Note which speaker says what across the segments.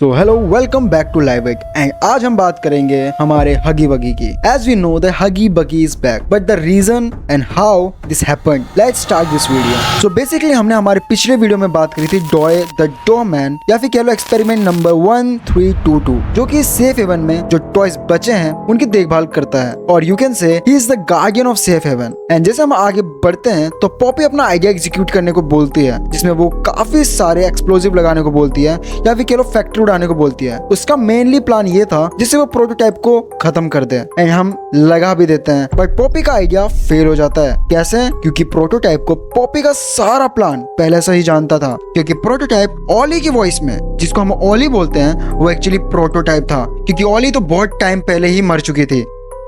Speaker 1: तो hello welcome back to live it and आज हम बात करेंगे हमारे हगी वगी की। As we know the Huggy Buggy is back but the reason and how this happened, let's start this video. So basically हमने हमारे पिछले वीडियो में बात करी थी डॉय द डोरमैन या फिर कह लो एक्सपेरिमेंट नंबर 1322 जो कि सेफ हेवन में जो टॉयज बचे हैं उनकी देखभाल करता है और you can say he is the guardian of safe haven. And जैसे हम आगे बढ़ते हैं तो पॉपी अपना आइडिया एग्जीक्यूट करने को बोलती है जिसमें वो काफी सारे एक्सप्लोजिव लगाने को बोलती है या फिर कह लो फैक्ट्री उड़ाने को बोलती है। उसका मेनली प्लान ये था जिससे वो प्रोटोटाइप को खत्म कर दे एंड हम लगा भी देते हैं बट पॉपी का आइडिया फेल हो जाता है। कैसे? क्योंकि प्रोटोटाइप को पॉपी का सारा प्लान पहले से ही जानता था क्योंकि प्रोटोटाइप ओली की वॉइस में जिसको हम ओली बोलते हैं वो एक्चुअली प्रोटोटाइप था क्योंकि ओली तो बहुत टाइम पहले ही मर चुकी थी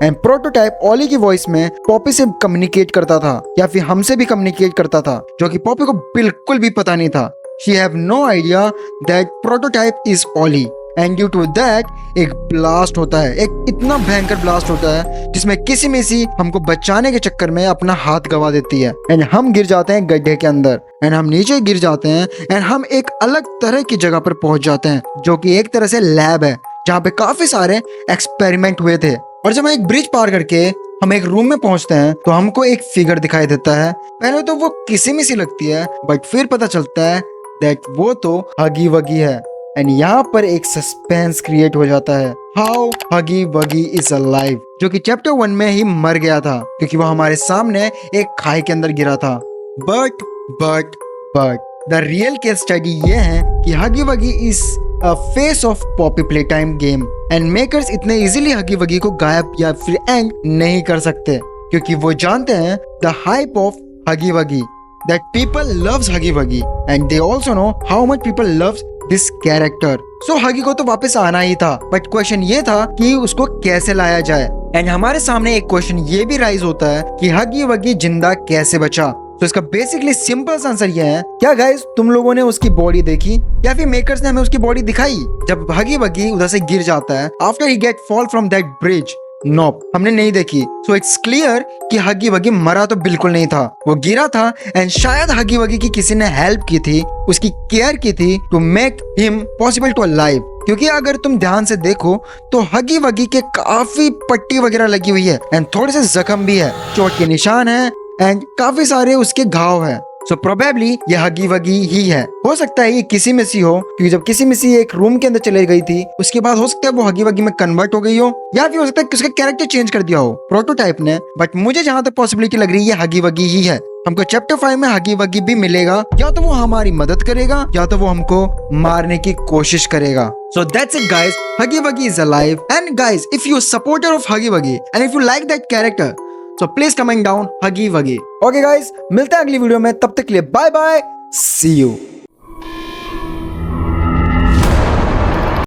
Speaker 1: एंड प्रोटोटाइप ओली की वॉइस में पॉपी से कम्युनिकेट करता था या फिर हमसे भी कम्युनिकेट करता था जो कि पॉपी को बिल्कुल भी पता नहीं था। She have no idea that prototype is Oli and due to that एक ब्लास्ट होता है, एक इतना भयंकर ब्लास्ट होता है जिसमें किसी मिसी हमको बचाने के चक्कर में अपना हाथ गवा देती है एंड हम गिर जाते हैं गड्ढे के अंदर एंड हम नीचे गिर जाते हैं एंड हम एक अलग तरह की जगह पर पहुंच जाते हैं जो कि एक तरह से लैब है जहाँ पे काफी सारे एक्सपेरिमेंट हुए थे। और जब हम एक ब्रिज पार करके हम एक रूम में पहुंचते हैं तो हमको एक फिगर दिखाई देता है। पहले तो वो किसी में सी लगती है बट फिर पता चलता है दैट वो तो हगी वगी है एंड यहाँ पर एक सस्पेंस क्रिएट हो जाता है हाउ हगी वगी इज अलाइव जो कि चैप्टर 1 में ही मर गया था क्योंकि वो हमारे सामने एक खाई के अंदर गिरा था। But the real case study ये है कि Huggy Wuggy is a face of Poppy Playtime game and makers इतने इजीली हगी वगी को गायब या फिर एंड नहीं कर सकते क्योंकि वो जानते हैं द हाइप ऑफ हगी वगी that people loves Huggy Wuggy and they also know how much people loves this character. So Huggy को तो वापस आना ही था बट क्वेश्चन ये था कि उसको कैसे लाया जाए एंड हमारे सामने एक क्वेश्चन ये भी राइज होता है कि Huggy Wuggy जिंदा कैसे बचा। तो इसका बेसिकली सिंपल आंसर ये है, क्या गाइस तुम लोगों ने उसकी बॉडी देखी या फिर मेकर्स ने हमें उसकी बॉडी दिखाई जब Huggy Wuggy उधर से गिर जाता है after he get fall from that bridge? Nope, हमने नहीं देखी। सो इट्स क्लियर कि हगी वगी मरा तो बिल्कुल नहीं था, वो गिरा था एंड शायद हगी वगी की किसी ने हेल्प की थी, उसकी केयर की थी to make him possible to alive. क्योंकि अगर तुम ध्यान से देखो तो हगी वगी के काफी पट्टी वगैरह लगी हुई है एंड थोड़े से जख्म भी है, चोट के निशान है एंड काफी सारे उसके घाव है। सो प्रोबेबली ये हगी वगी ही है। हो सकता है ये किसी में सी हो क्योंकि जब किसी में सी एक रूम के अंदर चले गई थी उसके बाद हो सकता है वो हगी वगी में कन्वर्ट हो गई हो या फिर हो सकता है उसका कैरेक्टर चेंज कर दिया हो प्रोटोटाइप ने। बट मुझे जहाँ तक पॉसिबिलिटी लग रही है हगी वगी ही है। हमको चैप्टर 5 में हगी वगी भी मिलेगा, या तो वो हमारी मदद करेगा या तो वो हमको मारने की कोशिश करेगा। So that's it guys, Huggy Wuggy is alive and guys if you supporter of Huggy Wuggy and if you like that character so please comment down Huggy Wuggy। Okay guys, मिलते हैं अगली वीडियो में, तब तक के लिए bye bye, C you.